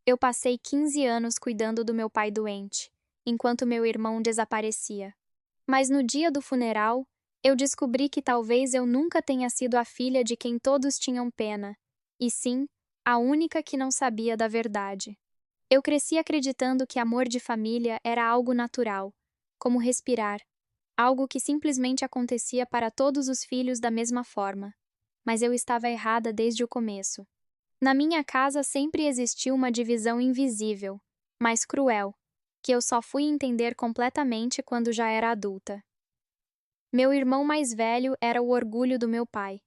Eu passei 15 anos cuidando do meu pai doente, enquanto meu irmão desaparecia. Mas no dia do funeral, eu descobri que talvez eu nunca tenha sido a filha de quem todos tinham pena, e sim, a única que não sabia da verdade. Eu cresci acreditando que amor de família era algo natural, como respirar, algo que simplesmente acontecia para todos os filhos da mesma forma. Mas eu estava errada desde o começo. Na minha casa sempre existiu uma divisão invisível, mas cruel, que eu só fui entender completamente quando já era adulta. Meu irmão mais velho era o orgulho do meu pai.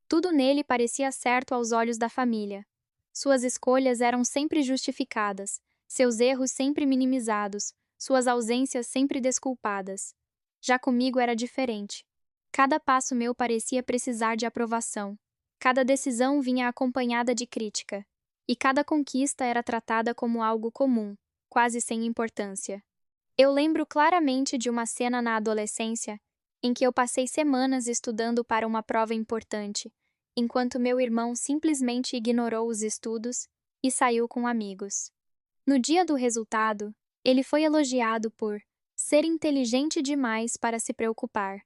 Tudo nele parecia certo aos olhos da família. Suas escolhas eram sempre justificadas, seus erros sempre minimizados, suas ausências sempre desculpadas. Já comigo era diferente. Cada passo meu parecia precisar de aprovação. Cada decisão vinha acompanhada de crítica. E cada conquista era tratada como algo comum, quase sem importância. Eu lembro claramente de uma cena na adolescência em que eu passei semanas estudando para uma prova importante, enquanto meu irmão simplesmente ignorou os estudos e saiu com amigos. No dia do resultado, ele foi elogiado por ser inteligente demais para se preocupar.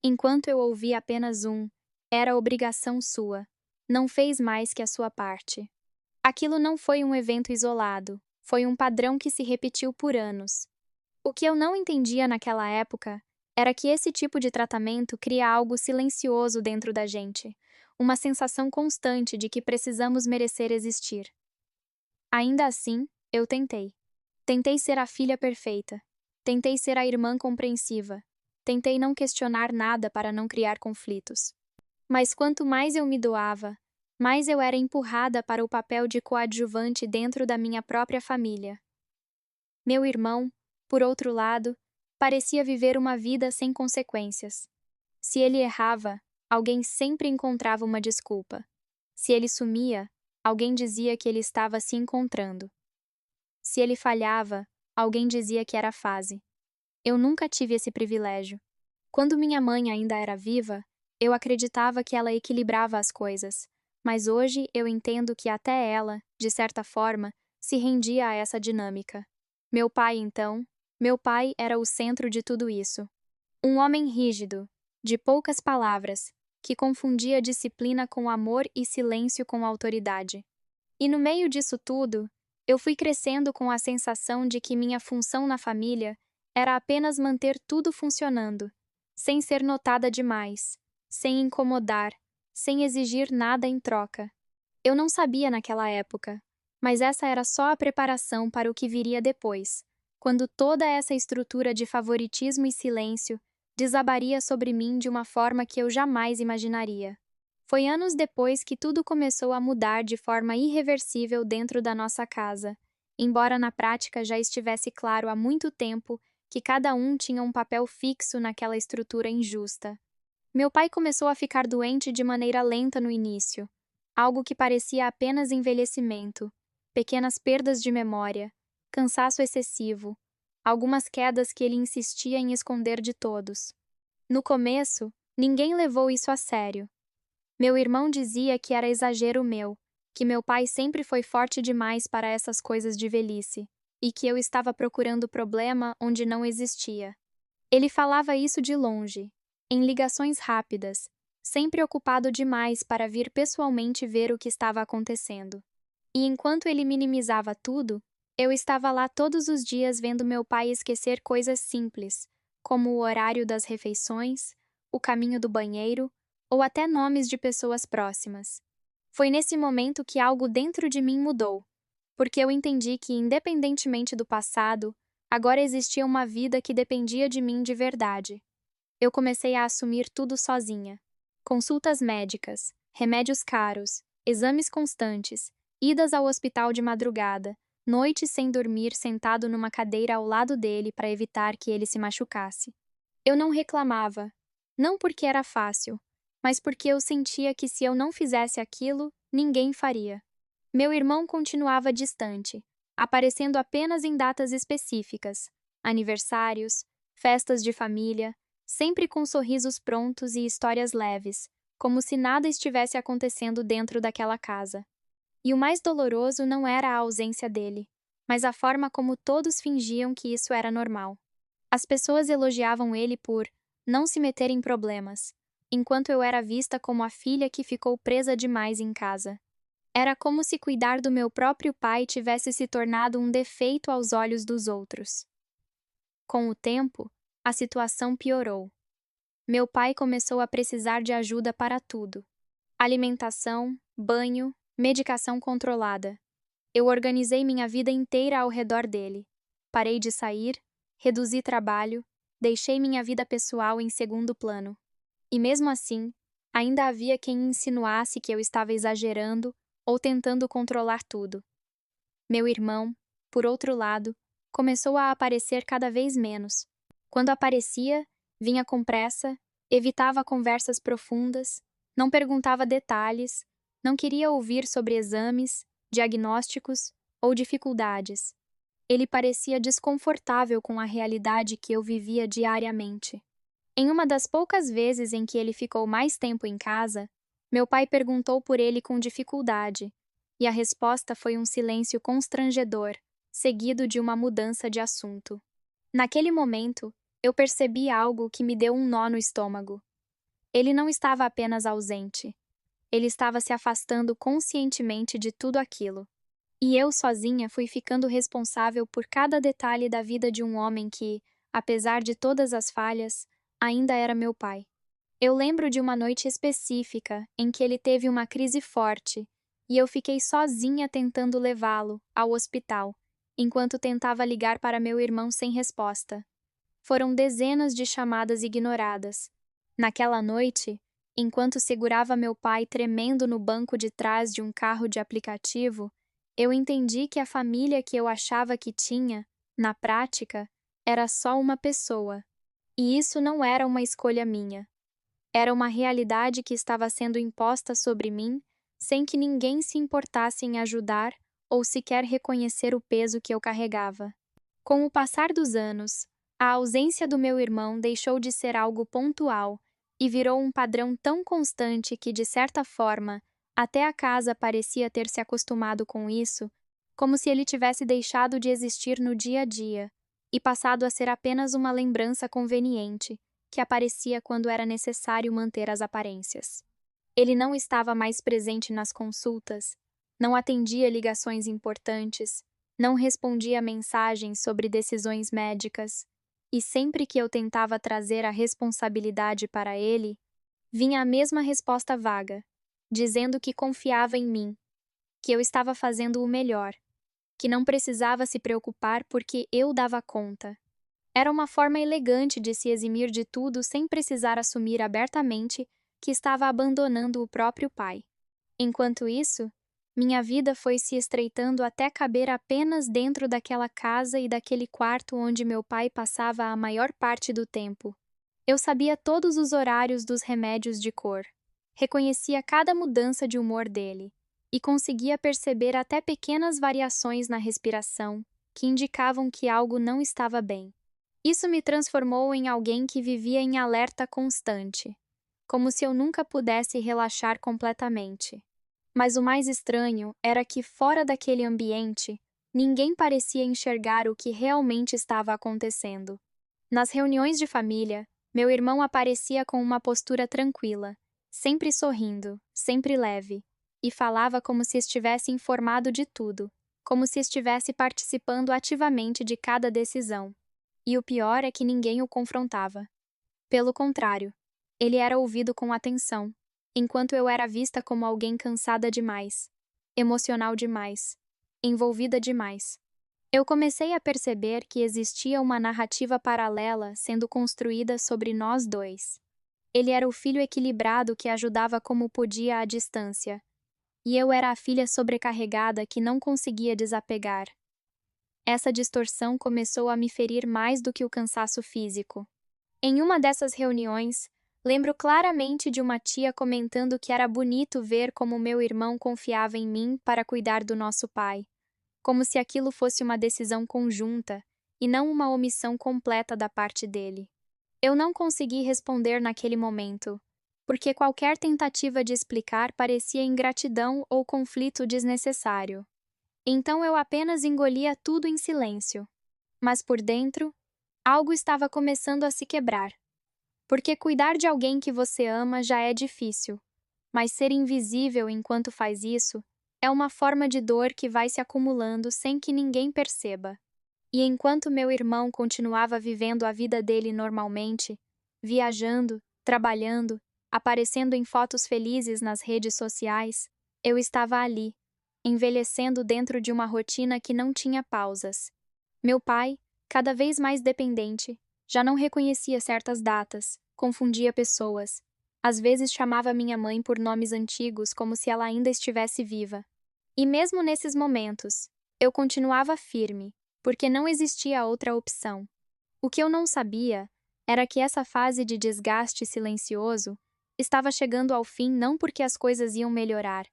Enquanto eu ouvi apenas era obrigação sua. Não fez mais que a sua parte. Aquilo não foi um evento isolado, foi um padrão que se repetiu por anos. O que eu não entendia naquela época era que esse tipo de tratamento cria algo silencioso dentro da gente, uma sensação constante de que precisamos merecer existir. Ainda assim, eu tentei. Tentei ser a filha perfeita. Tentei ser a irmã compreensiva. Tentei não questionar nada para não criar conflitos. Mas quanto mais eu me doava, mais eu era empurrada para o papel de coadjuvante dentro da minha própria família. Meu irmão, por outro lado, parecia viver uma vida sem consequências. Se ele errava, alguém sempre encontrava uma desculpa. Se ele sumia, alguém dizia que ele estava se encontrando. Se ele falhava, alguém dizia que era fase. Eu nunca tive esse privilégio. Quando minha mãe ainda era viva, eu acreditava que ela equilibrava as coisas, mas hoje eu entendo que até ela, de certa forma, se rendia a essa dinâmica. Meu pai era o centro de tudo isso. Um homem rígido, de poucas palavras, que confundia disciplina com amor e silêncio com autoridade. E no meio disso tudo, eu fui crescendo com a sensação de que minha função na família era apenas manter tudo funcionando, sem ser notada demais, sem incomodar, sem exigir nada em troca. Eu não sabia naquela época, mas essa era só a preparação para o que viria depois, quando toda essa estrutura de favoritismo e silêncio desabaria sobre mim de uma forma que eu jamais imaginaria. Foi anos depois que tudo começou a mudar de forma irreversível dentro da nossa casa, embora na prática já estivesse claro há muito tempo que cada um tinha um papel fixo naquela estrutura injusta. Meu pai começou a ficar doente de maneira lenta no início, algo que parecia apenas envelhecimento, pequenas perdas de memória, cansaço excessivo, algumas quedas que ele insistia em esconder de todos. No começo, ninguém levou isso a sério. Meu irmão dizia que era exagero meu, que meu pai sempre foi forte demais para essas coisas de velhice, e que eu estava procurando problema onde não existia. Ele falava isso de longe, em ligações rápidas, sempre ocupado demais para vir pessoalmente ver o que estava acontecendo. E enquanto ele minimizava tudo, eu estava lá todos os dias vendo meu pai esquecer coisas simples, como o horário das refeições, o caminho do banheiro, ou até nomes de pessoas próximas. Foi nesse momento que algo dentro de mim mudou, porque eu entendi que, independentemente do passado, agora existia uma vida que dependia de mim de verdade. Eu comecei a assumir tudo sozinha. Consultas médicas, remédios caros, exames constantes, idas ao hospital de madrugada, noites sem dormir sentado numa cadeira ao lado dele para evitar que ele se machucasse. Eu não reclamava, não porque era fácil, mas porque eu sentia que se eu não fizesse aquilo, ninguém faria. Meu irmão continuava distante, aparecendo apenas em datas específicas, aniversários, festas de família, sempre com sorrisos prontos e histórias leves, como se nada estivesse acontecendo dentro daquela casa. E o mais doloroso não era a ausência dele, mas a forma como todos fingiam que isso era normal. As pessoas elogiavam ele por não se meter em problemas, enquanto eu era vista como a filha que ficou presa demais em casa. Era como se cuidar do meu próprio pai tivesse se tornado um defeito aos olhos dos outros. Com o tempo, a situação piorou. Meu pai começou a precisar de ajuda para tudo: alimentação, banho, medicação controlada. Eu organizei minha vida inteira ao redor dele. Parei de sair, reduzi trabalho, deixei minha vida pessoal em segundo plano. E mesmo assim, ainda havia quem insinuasse que eu estava exagerando ou tentando controlar tudo. Meu irmão, por outro lado, começou a aparecer cada vez menos. Quando aparecia, vinha com pressa, evitava conversas profundas, não perguntava detalhes, não queria ouvir sobre exames, diagnósticos ou dificuldades. Ele parecia desconfortável com a realidade que eu vivia diariamente. Em uma das poucas vezes em que ele ficou mais tempo em casa, meu pai perguntou por ele com dificuldade, e a resposta foi um silêncio constrangedor, seguido de uma mudança de assunto. Naquele momento, eu percebi algo que me deu um nó no estômago. Ele não estava apenas ausente. Ele estava se afastando conscientemente de tudo aquilo. E eu sozinha fui ficando responsável por cada detalhe da vida de um homem que, apesar de todas as falhas, ainda era meu pai. Eu lembro de uma noite específica em que ele teve uma crise forte e eu fiquei sozinha tentando levá-lo ao hospital, enquanto tentava ligar para meu irmão sem resposta. Foram dezenas de chamadas ignoradas. Naquela noite, enquanto segurava meu pai tremendo no banco de trás de um carro de aplicativo, eu entendi que a família que eu achava que tinha, na prática, era só uma pessoa. E isso não era uma escolha minha. Era uma realidade que estava sendo imposta sobre mim, sem que ninguém se importasse em ajudar ou sequer reconhecer o peso que eu carregava. Com o passar dos anos, a ausência do meu irmão deixou de ser algo pontual e virou um padrão tão constante que, de certa forma, até a casa parecia ter se acostumado com isso, como se ele tivesse deixado de existir no dia a dia e passado a ser apenas uma lembrança conveniente, que aparecia quando era necessário manter as aparências. Ele não estava mais presente nas consultas, não atendia ligações importantes, não respondia mensagens sobre decisões médicas, e sempre que eu tentava trazer a responsabilidade para ele, vinha a mesma resposta vaga, dizendo que confiava em mim, que eu estava fazendo o melhor, que não precisava se preocupar porque eu dava conta. Era uma forma elegante de se eximir de tudo sem precisar assumir abertamente que estava abandonando o próprio pai. Enquanto isso, minha vida foi se estreitando até caber apenas dentro daquela casa e daquele quarto onde meu pai passava a maior parte do tempo. Eu sabia todos os horários dos remédios de cor, reconhecia cada mudança de humor dele e conseguia perceber até pequenas variações na respiração que indicavam que algo não estava bem. Isso me transformou em alguém que vivia em alerta constante, como se eu nunca pudesse relaxar completamente. Mas o mais estranho era que, fora daquele ambiente, ninguém parecia enxergar o que realmente estava acontecendo. Nas reuniões de família, meu irmão aparecia com uma postura tranquila, sempre sorrindo, sempre leve, e falava como se estivesse informado de tudo, como se estivesse participando ativamente de cada decisão. E o pior é que ninguém o confrontava. Pelo contrário, ele era ouvido com atenção, enquanto eu era vista como alguém cansada demais, emocional demais, envolvida demais. Eu comecei a perceber que existia uma narrativa paralela sendo construída sobre nós dois. Ele era o filho equilibrado que ajudava como podia à distância, e eu era a filha sobrecarregada que não conseguia desapegar. Essa distorção começou a me ferir mais do que o cansaço físico. Em uma dessas reuniões, lembro claramente de uma tia comentando que era bonito ver como meu irmão confiava em mim para cuidar do nosso pai, como se aquilo fosse uma decisão conjunta e não uma omissão completa da parte dele. Eu não consegui responder naquele momento, porque qualquer tentativa de explicar parecia ingratidão ou conflito desnecessário. Então eu apenas engolia tudo em silêncio. Mas por dentro, algo estava começando a se quebrar. Porque cuidar de alguém que você ama já é difícil, mas ser invisível enquanto faz isso é uma forma de dor que vai se acumulando sem que ninguém perceba. E enquanto meu irmão continuava vivendo a vida dele normalmente, viajando, trabalhando, aparecendo em fotos felizes nas redes sociais, eu estava ali, envelhecendo dentro de uma rotina que não tinha pausas. Meu pai, cada vez mais dependente, já não reconhecia certas datas, confundia pessoas. Às vezes chamava minha mãe por nomes antigos como se ela ainda estivesse viva. E mesmo nesses momentos, eu continuava firme, porque não existia outra opção. O que eu não sabia era que essa fase de desgaste silencioso estava chegando ao fim não porque as coisas iam melhorar,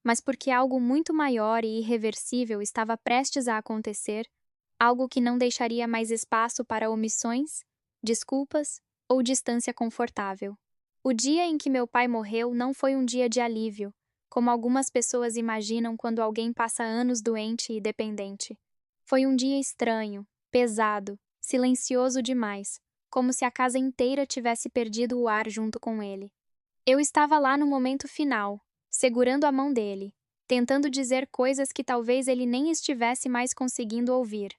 mas porque algo muito maior e irreversível estava prestes a acontecer, algo que não deixaria mais espaço para omissões, desculpas ou distância confortável. O dia em que meu pai morreu não foi um dia de alívio, como algumas pessoas imaginam quando alguém passa anos doente e dependente. Foi um dia estranho, pesado, silencioso demais, como se a casa inteira tivesse perdido o ar junto com ele. Eu estava lá no momento final, segurando a mão dele, tentando dizer coisas que talvez ele nem estivesse mais conseguindo ouvir.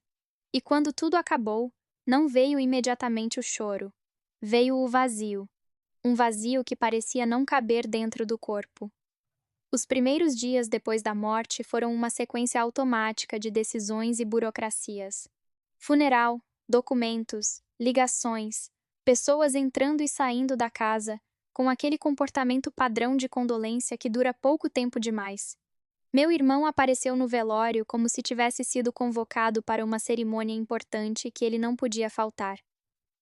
E quando tudo acabou, não veio imediatamente o choro. Veio o vazio. Um vazio que parecia não caber dentro do corpo. Os primeiros dias depois da morte foram uma sequência automática de decisões e burocracias. Funeral, documentos, ligações, pessoas entrando e saindo da casa, com aquele comportamento padrão de condolência que dura pouco tempo demais. Meu irmão apareceu no velório como se tivesse sido convocado para uma cerimônia importante que ele não podia faltar.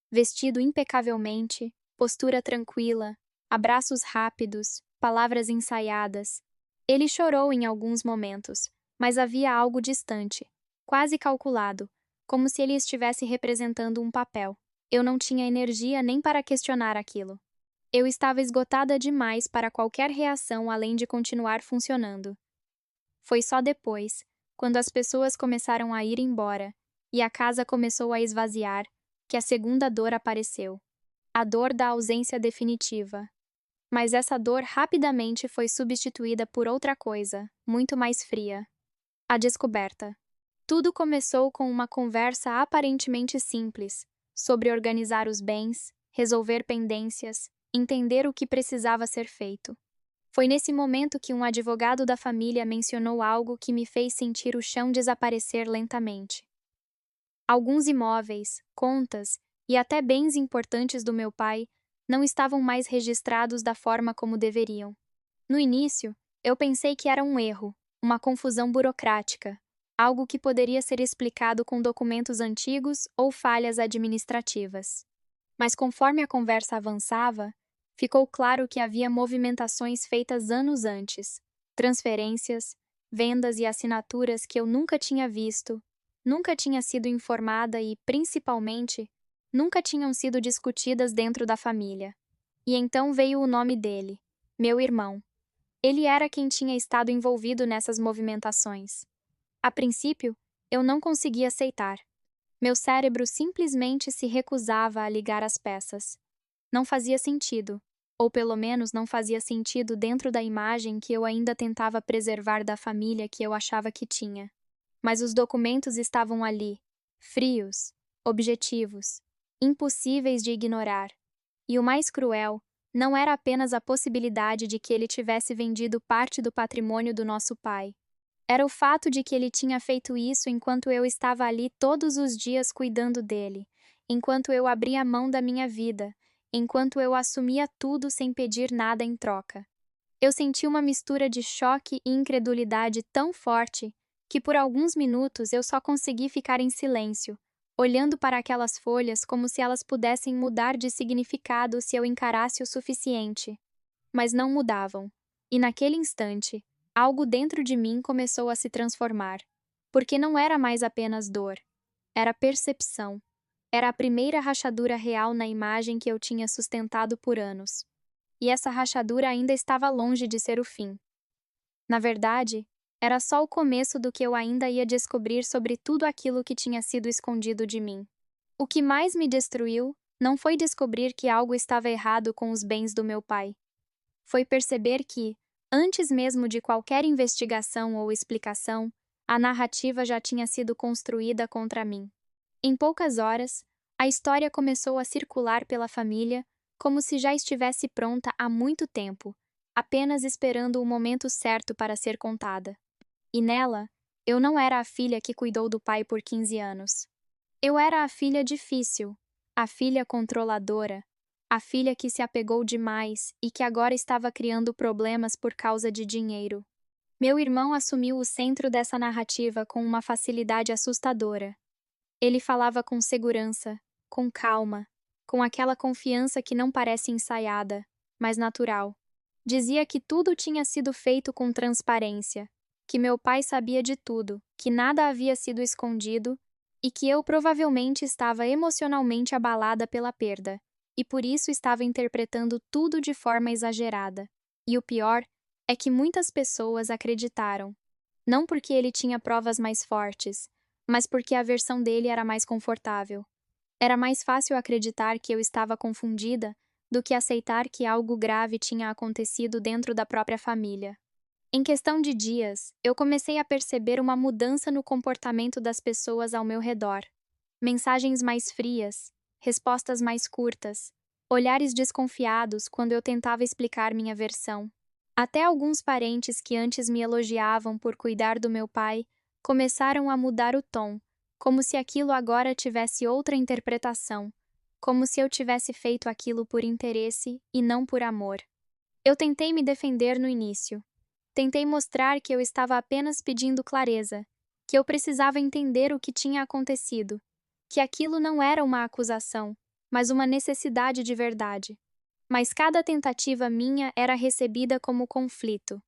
Vestido impecavelmente, postura tranquila, abraços rápidos, palavras ensaiadas. Ele chorou em alguns momentos, mas havia algo distante, quase calculado, como se ele estivesse representando um papel. Eu não tinha energia nem para questionar aquilo. Eu estava esgotada demais para qualquer reação além de continuar funcionando. Foi só depois, quando as pessoas começaram a ir embora e a casa começou a esvaziar, que a segunda dor apareceu. A dor da ausência definitiva. Mas essa dor rapidamente foi substituída por outra coisa, muito mais fria. A descoberta. Tudo começou com uma conversa aparentemente simples, sobre organizar os bens, resolver pendências, entender o que precisava ser feito. Foi nesse momento que um advogado da família mencionou algo que me fez sentir o chão desaparecer lentamente. Alguns imóveis, contas e até bens importantes do meu pai não estavam mais registrados da forma como deveriam. No início, eu pensei que era um erro, uma confusão burocrática, algo que poderia ser explicado com documentos antigos ou falhas administrativas. Mas conforme a conversa avançava, ficou claro que havia movimentações feitas anos antes, transferências, vendas e assinaturas que eu nunca tinha visto, nunca tinha sido informada e, principalmente, nunca tinham sido discutidas dentro da família. E então veio o nome dele, meu irmão. Ele era quem tinha estado envolvido nessas movimentações. A princípio, eu não conseguia aceitar. Meu cérebro simplesmente se recusava a ligar as peças. Não fazia sentido, ou pelo menos não fazia sentido dentro da imagem que eu ainda tentava preservar da família que eu achava que tinha. Mas os documentos estavam ali, frios, objetivos, impossíveis de ignorar. E o mais cruel não era apenas a possibilidade de que ele tivesse vendido parte do patrimônio do nosso pai. Era o fato de que ele tinha feito isso enquanto eu estava ali todos os dias cuidando dele, enquanto eu abria mão da minha vida, enquanto eu assumia tudo sem pedir nada em troca. Eu senti uma mistura de choque e incredulidade tão forte que por alguns minutos eu só consegui ficar em silêncio, olhando para aquelas folhas como se elas pudessem mudar de significado se eu encarasse o suficiente. Mas não mudavam. E naquele instante, algo dentro de mim começou a se transformar. Porque não era mais apenas dor. Era percepção. Era a primeira rachadura real na imagem que eu tinha sustentado por anos. e essa rachadura ainda estava longe de ser o fim. Na verdade, era só o começo do que eu ainda ia descobrir sobre tudo aquilo que tinha sido escondido de mim. O que mais me destruiu não foi descobrir que algo estava errado com os bens do meu pai. Foi perceber que, antes mesmo de qualquer investigação ou explicação, a narrativa já tinha sido construída contra mim. Em poucas horas, a história começou a circular pela família como se já estivesse pronta há muito tempo, apenas esperando o momento certo para ser contada. E nela, eu não era a filha que cuidou do pai por 15 anos. Eu era a filha difícil, a filha controladora, a filha que se apegou demais e que agora estava criando problemas por causa de dinheiro. Meu irmão assumiu o centro dessa narrativa com uma facilidade assustadora. Ele falava com segurança, com calma, com aquela confiança que não parece ensaiada, mas natural. Dizia que tudo tinha sido feito com transparência, que meu pai sabia de tudo, que nada havia sido escondido e que eu provavelmente estava emocionalmente abalada pela perda, e por isso estava interpretando tudo de forma exagerada. E o pior é que muitas pessoas acreditaram. Não porque ele tinha provas mais fortes, mas porque a versão dele era mais confortável. Era mais fácil acreditar que eu estava confundida do que aceitar que algo grave tinha acontecido dentro da própria família. Em questão de dias, eu comecei a perceber uma mudança no comportamento das pessoas ao meu redor. Mensagens mais frias, respostas mais curtas, olhares desconfiados quando eu tentava explicar minha versão. Até alguns parentes que antes me elogiavam por cuidar do meu pai começaram a mudar o tom, como se aquilo agora tivesse outra interpretação, como se eu tivesse feito aquilo por interesse e não por amor. Eu tentei me defender no início. Tentei mostrar que eu estava apenas pedindo clareza, que eu precisava entender o que tinha acontecido, que aquilo não era uma acusação, mas uma necessidade de verdade. Mas cada tentativa minha era recebida como conflito.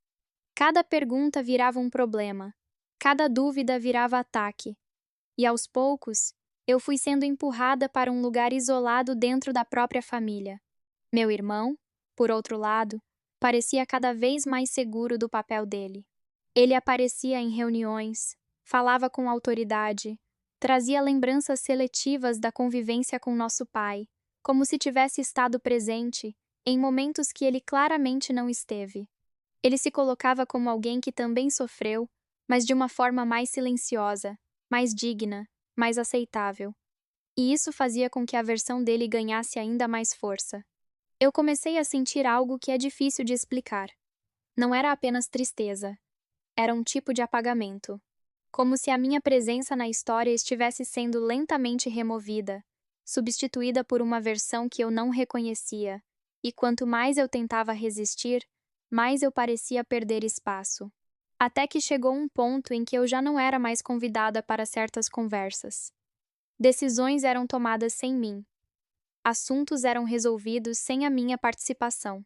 Cada pergunta virava um problema, cada dúvida virava ataque. E aos poucos, eu fui sendo empurrada para um lugar isolado dentro da própria família. Meu irmão, por outro lado, parecia cada vez mais seguro do papel dele. Ele aparecia em reuniões, falava com autoridade, trazia lembranças seletivas da convivência com nosso pai, como se tivesse estado presente em momentos que ele claramente não esteve. Ele se colocava como alguém que também sofreu, mas de uma forma mais silenciosa, mais digna, mais aceitável. E isso fazia com que a versão dele ganhasse ainda mais força. Eu comecei a sentir algo que é difícil de explicar. Não era apenas tristeza. Era um tipo de apagamento. Como se a minha presença na história estivesse sendo lentamente removida, substituída por uma versão que eu não reconhecia. E quanto mais eu tentava resistir, mais eu parecia perder espaço. Até que chegou um ponto em que eu já não era mais convidada para certas conversas. Decisões eram tomadas sem mim. Assuntos eram resolvidos sem a minha participação.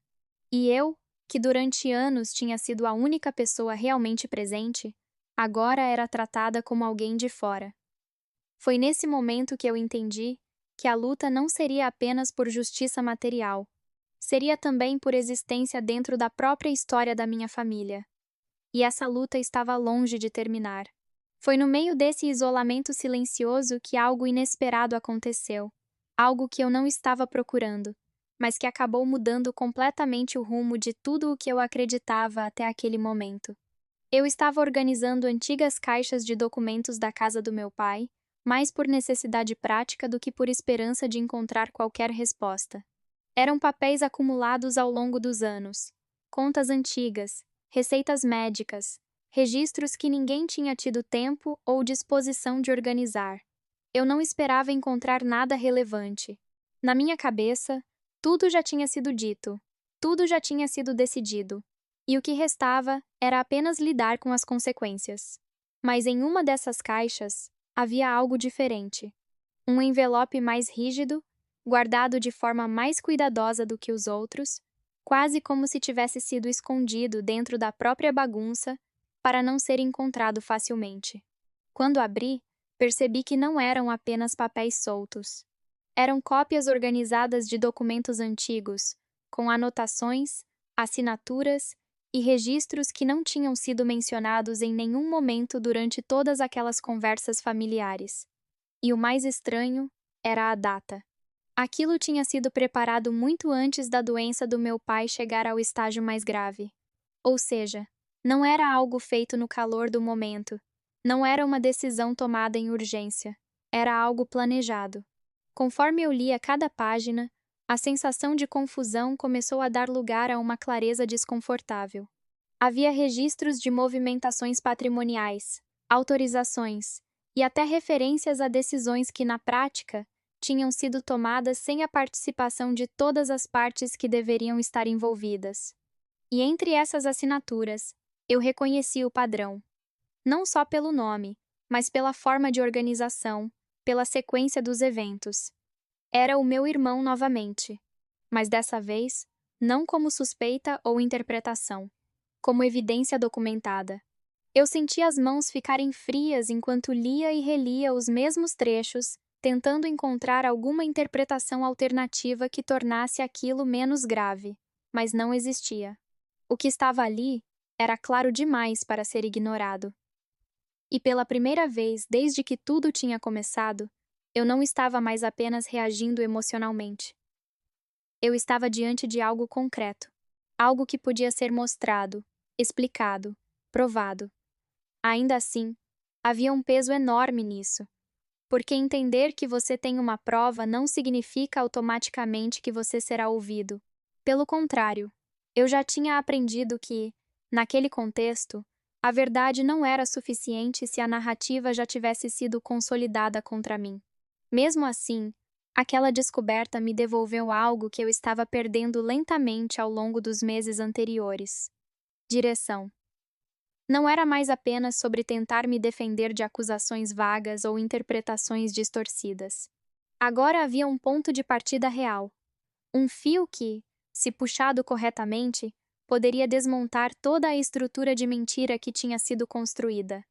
E eu, que durante anos tinha sido a única pessoa realmente presente, agora era tratada como alguém de fora. Foi nesse momento que eu entendi que a luta não seria apenas por justiça material, seria também por existência dentro da própria história da minha família. E essa luta estava longe de terminar. Foi no meio desse isolamento silencioso que algo inesperado aconteceu, algo que eu não estava procurando, mas que acabou mudando completamente o rumo de tudo o que eu acreditava até aquele momento. Eu estava organizando antigas caixas de documentos da casa do meu pai, mais por necessidade prática do que por esperança de encontrar qualquer resposta. Eram papéis acumulados ao longo dos anos, contas antigas, receitas médicas, registros que ninguém tinha tido tempo ou disposição de organizar. Eu não esperava encontrar nada relevante. Na minha cabeça, tudo já tinha sido dito, tudo já tinha sido decidido, e o que restava era apenas lidar com as consequências. Mas em uma dessas caixas havia algo diferente. Um envelope mais rígido, guardado de forma mais cuidadosa do que os outros, quase como se tivesse sido escondido dentro da própria bagunça para não ser encontrado facilmente. Quando abri, percebi que não eram apenas papéis soltos. Eram cópias organizadas de documentos antigos, com anotações, assinaturas e registros que não tinham sido mencionados em nenhum momento durante todas aquelas conversas familiares. E o mais estranho era a data. Aquilo tinha sido preparado muito antes da doença do meu pai chegar ao estágio mais grave. Ou seja, não era algo feito no calor do momento. Não era uma decisão tomada em urgência. Era algo planejado. Conforme eu lia cada página, a sensação de confusão começou a dar lugar a uma clareza desconfortável. Havia registros de movimentações patrimoniais, autorizações e até referências a decisões que, na prática, tinham sido tomadas sem a participação de todas as partes que deveriam estar envolvidas. E entre essas assinaturas, eu reconheci o padrão. Não só pelo nome, mas pela forma de organização, pela sequência dos eventos. Era o meu irmão novamente, mas dessa vez, não como suspeita ou interpretação, como evidência documentada. Eu senti as mãos ficarem frias enquanto lia e relia os mesmos trechos, tentando encontrar alguma interpretação alternativa que tornasse aquilo menos grave, mas não existia. O que estava ali era claro demais para ser ignorado. E pela primeira vez desde que tudo tinha começado, eu não estava mais apenas reagindo emocionalmente. Eu estava diante de algo concreto, algo que podia ser mostrado, explicado, provado. Ainda assim, havia um peso enorme nisso, porque entender que você tem uma prova não significa automaticamente que você será ouvido. Pelo contrário, eu já tinha aprendido que, naquele contexto, a verdade não era suficiente se a narrativa já tivesse sido consolidada contra mim. Mesmo assim, aquela descoberta me devolveu algo que eu estava perdendo lentamente ao longo dos meses anteriores. Direção. Não era mais apenas sobre tentar me defender de acusações vagas ou interpretações distorcidas. Agora havia um ponto de partida real. Um fio que, se puxado corretamente, poderia desmontar toda a estrutura de mentira que tinha sido construída.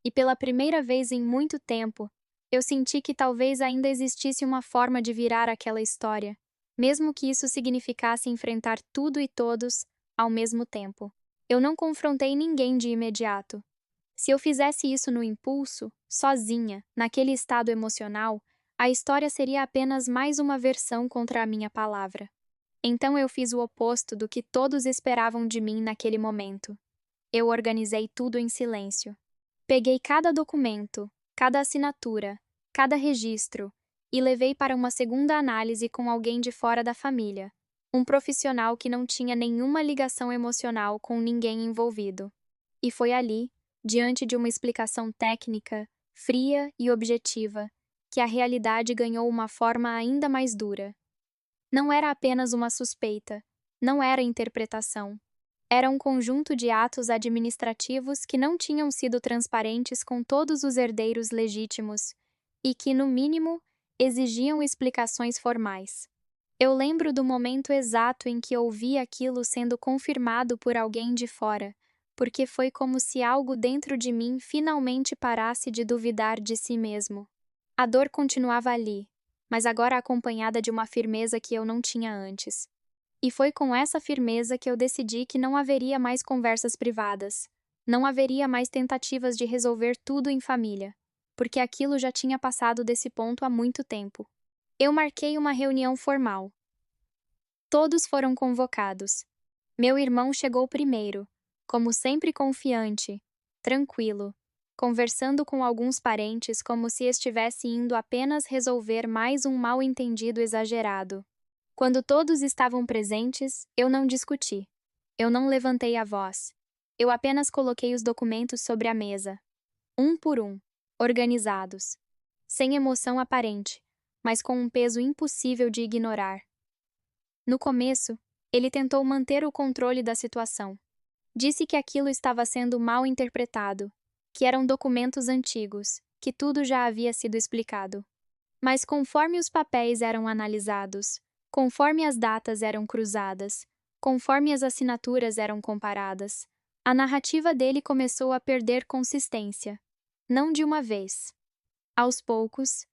E pela primeira vez em muito tempo, eu senti que talvez ainda existisse uma forma de virar aquela história, mesmo que isso significasse enfrentar tudo e todos ao mesmo tempo. Eu não confrontei ninguém de imediato. Se eu fizesse isso no impulso, sozinha, naquele estado emocional, a história seria apenas mais uma versão contra a minha palavra. Então eu fiz o oposto do que todos esperavam de mim naquele momento. Eu organizei tudo em silêncio. Peguei cada documento, cada assinatura, cada registro, e levei para uma segunda análise com alguém de fora da família, um profissional que não tinha nenhuma ligação emocional com ninguém envolvido. E foi ali, diante de uma explicação técnica, fria e objetiva, que a realidade ganhou uma forma ainda mais dura. Não era apenas uma suspeita, não era interpretação. Era um conjunto de atos administrativos que não tinham sido transparentes com todos os herdeiros legítimos e que, no mínimo, exigiam explicações formais. Eu lembro do momento exato em que ouvi aquilo sendo confirmado por alguém de fora, porque foi como se algo dentro de mim finalmente parasse de duvidar de si mesmo. A dor continuava ali, mas agora acompanhada de uma firmeza que eu não tinha antes. E foi com essa firmeza que eu decidi que não haveria mais conversas privadas, não haveria mais tentativas de resolver tudo em família, porque aquilo já tinha passado desse ponto há muito tempo. Eu marquei uma reunião formal. Todos foram convocados. Meu irmão chegou primeiro, como sempre confiante, tranquilo, conversando com alguns parentes como se estivesse indo apenas resolver mais um mal-entendido exagerado. Quando todos estavam presentes, eu não discuti. Eu não levantei a voz. Eu apenas coloquei os documentos sobre a mesa, um por um, organizados, sem emoção aparente, mas com um peso impossível de ignorar. No começo, ele tentou manter o controle da situação. Disse que aquilo estava sendo mal interpretado, que eram documentos antigos, que tudo já havia sido explicado. Mas conforme os papéis eram analisados, conforme as datas eram cruzadas, conforme as assinaturas eram comparadas, a narrativa dele começou a perder consistência. Não de uma vez. Aos poucos.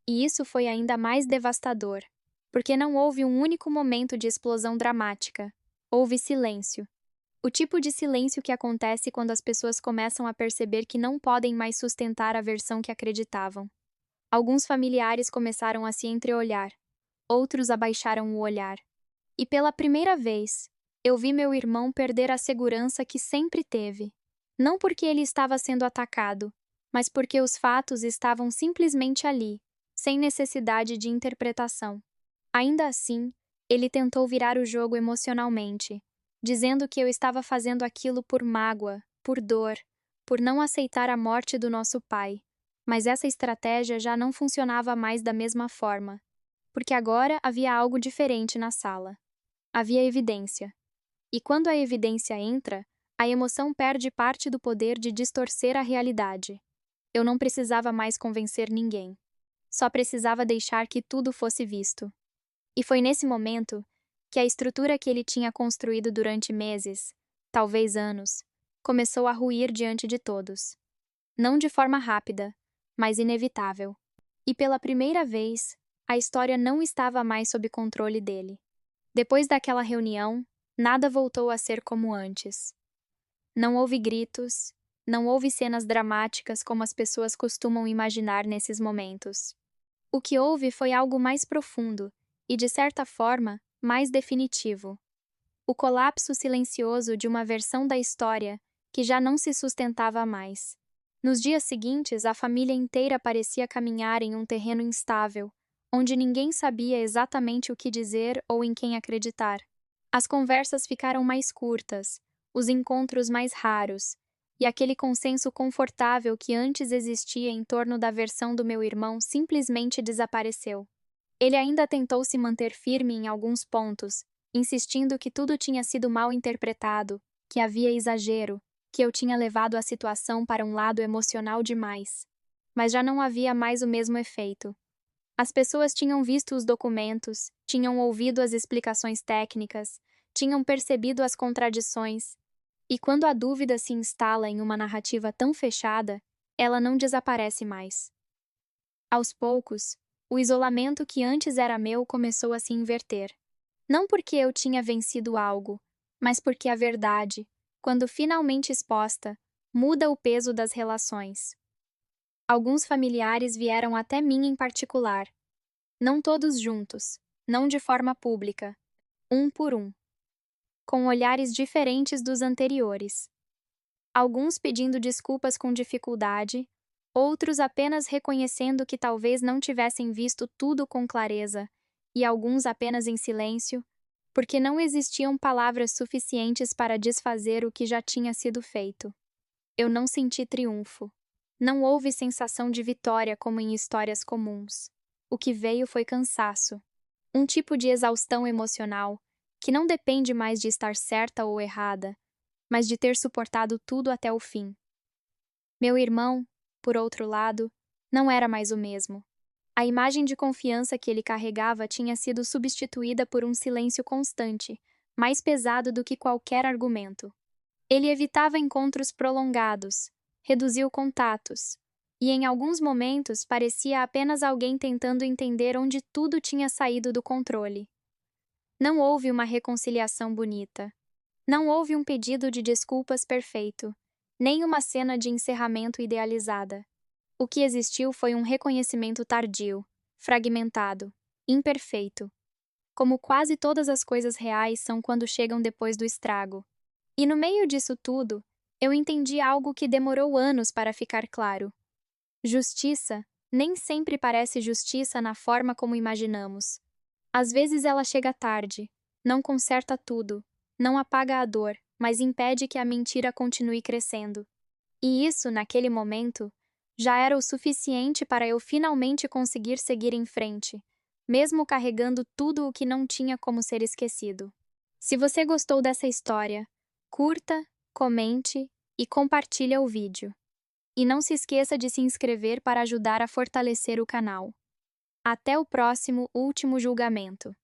E isso foi ainda mais devastador. porque não houve um único momento de explosão dramática. Houve silêncio. O tipo de silêncio que acontece quando as pessoas começam a perceber que não podem mais sustentar a versão que acreditavam. Alguns familiares começaram a se entreolhar, outros abaixaram o olhar. E pela primeira vez, eu vi meu irmão perder a segurança que sempre teve. Não porque ele estava sendo atacado, mas porque os fatos estavam simplesmente ali, sem necessidade de interpretação. Ainda assim, ele tentou virar o jogo emocionalmente, dizendo que eu estava fazendo aquilo por mágoa, por dor, por não aceitar a morte do nosso pai. Mas essa estratégia já não funcionava mais da mesma forma, porque agora havia algo diferente na sala. Havia evidência. E quando a evidência entra, a emoção perde parte do poder de distorcer a realidade. Eu não precisava mais convencer ninguém. Só precisava deixar que tudo fosse visto. E foi nesse momento que a estrutura que ele tinha construído durante meses, talvez anos, começou a ruir diante de todos. Não de forma rápida, mas inevitável. E pela primeira vez, a história não estava mais sob controle dele. Depois daquela reunião, nada voltou a ser como antes. Não houve gritos, não houve cenas dramáticas como as pessoas costumam imaginar nesses momentos. O que houve foi algo mais profundo e, de certa forma, mais definitivo. O colapso silencioso de uma versão da história que já não se sustentava mais. Nos dias seguintes, a família inteira parecia caminhar em um terreno instável, onde ninguém sabia exatamente o que dizer ou em quem acreditar. As conversas ficaram mais curtas, os encontros mais raros, e aquele consenso confortável que antes existia em torno da versão do meu irmão simplesmente desapareceu. Ele ainda tentou se manter firme em alguns pontos, insistindo que tudo tinha sido mal interpretado, que havia exagero, que eu tinha levado a situação para um lado emocional demais. Mas já não havia mais o mesmo efeito. As pessoas tinham visto os documentos, tinham ouvido as explicações técnicas, tinham percebido as contradições. E quando a dúvida se instala em uma narrativa tão fechada, ela não desaparece mais. Aos poucos, o isolamento que antes era meu começou a se inverter. Não porque eu tinha vencido algo, mas porque a verdade, quando finalmente exposta, muda o peso das relações. Alguns familiares vieram até mim em particular. Não todos juntos, não de forma pública, um por um, com olhares diferentes dos anteriores. Alguns pedindo desculpas com dificuldade, outros apenas reconhecendo que talvez não tivessem visto tudo com clareza, e alguns apenas em silêncio, porque não existiam palavras suficientes para desfazer o que já tinha sido feito. Eu não senti triunfo. Não houve sensação de vitória como em histórias comuns. O que veio foi cansaço. Um tipo de exaustão emocional que não depende mais de estar certa ou errada, mas de ter suportado tudo até o fim. Meu irmão, por outro lado, não era mais o mesmo. A imagem de confiança que ele carregava tinha sido substituída por um silêncio constante, mais pesado do que qualquer argumento. Ele evitava encontros prolongados, reduziu contatos, e em alguns momentos parecia apenas alguém tentando entender onde tudo tinha saído do controle. Não houve uma reconciliação bonita. Não houve um pedido de desculpas perfeito, nem uma cena de encerramento idealizada. O que existiu foi um reconhecimento tardio, fragmentado, imperfeito. Como quase todas as coisas reais são quando chegam depois do estrago. E no meio disso tudo, eu entendi algo que demorou anos para ficar claro. Justiça nem sempre parece justiça na forma como imaginamos. Às vezes ela chega tarde, não conserta tudo, não apaga a dor, mas impede que a mentira continue crescendo. E isso, naquele momento, já era o suficiente para eu finalmente conseguir seguir em frente, mesmo carregando tudo o que não tinha como ser esquecido. Se você gostou dessa história, curta, comente e compartilhe o vídeo. E não se esqueça de se inscrever para ajudar a fortalecer o canal. Até o próximo último julgamento.